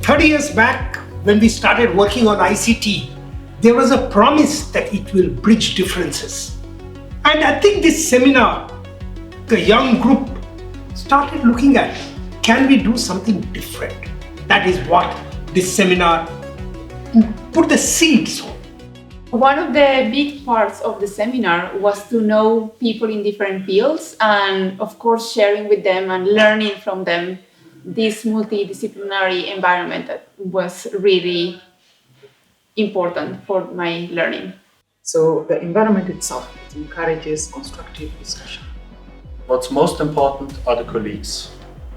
30 years back, when we started working on ICT, there was a promise that it will bridge differences. And I think this seminar, the young group started looking at, can we do something different? That is what this seminar put the seeds on. One of the big parts of the seminar was to know people in different fields and, of course, sharing with them and learning from them this multidisciplinary environment that was really important for my learning. So the environment itself encourages constructive discussion. What's most important are the colleagues,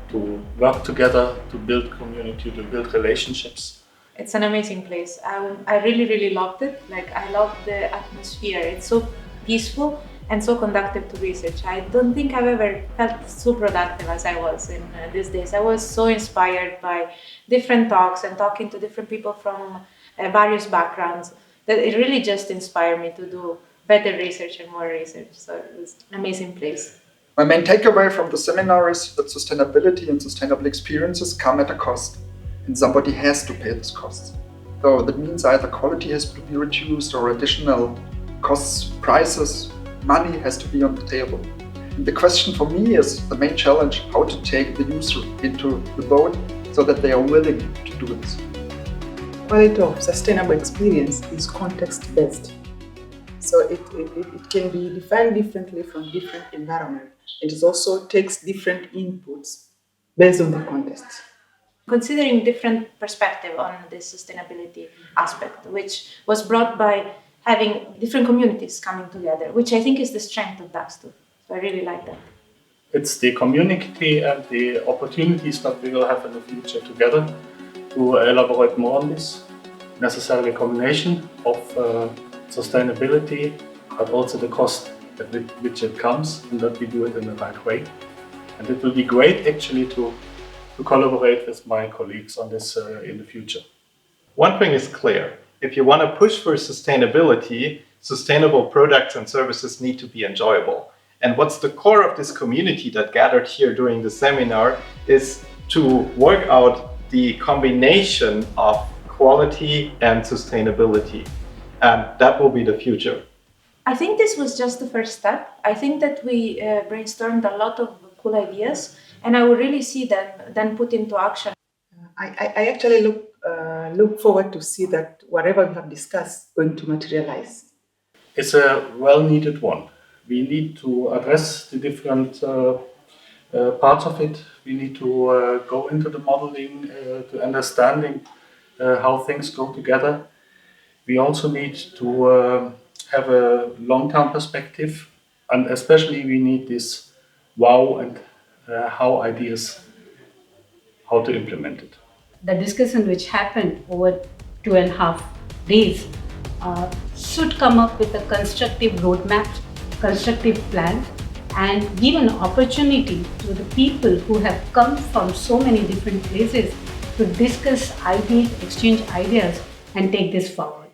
to work together, to build community, to build relationships. It's an amazing place. I really loved it. I love the atmosphere. It's so peaceful and so conducive to research. I don't think I've ever felt so productive as I was in these days. I was so inspired by different talks and talking to different people from various backgrounds that it really just inspired me to do better research and more research. So it was an amazing place. My main takeaway from the seminar is that sustainability and sustainable experiences come at a cost, and somebody has to pay this cost. So that means either quality has to be reduced or additional costs, prices, money has to be on the table. And the question for me is the main challenge, how to take the user into the boat so that they are willing to do this. Quality of sustainable experience is context-based. So it can be defined differently from different environments. It also takes different inputs based on the context. Considering different perspective on this sustainability aspect, which was brought by having different communities coming together, which I think is the strength of Dagstuhl. So I really like that. It's the community and the opportunities that we will have in the future together to elaborate more on this. Necessarily a combination of sustainability, but also the cost at which it comes, and that we do it in the right way. And it will be great actually to collaborate with my colleagues on this in the future. One thing is clear. If you want to push for sustainability, sustainable products and services need to be enjoyable. And what's the core of this community that gathered here during the seminar is to work out the combination of quality and sustainability. And that will be the future. I think this was just the first step. I think that we brainstormed a lot of cool ideas, and I will really see them then put into action. I actually look forward to see that whatever we have discussed going to materialize. It's a well-needed one. We need to address the different parts of it. We need to go into the modeling, to understanding how things go together. We also need to have a long-term perspective, and especially we need this wow and how ideas, how to implement it. The discussion which happened over 2.5 days should come up with a constructive roadmap, constructive plans, and give an opportunity to the people who have come from so many different places to discuss ideas, exchange ideas, and take this forward.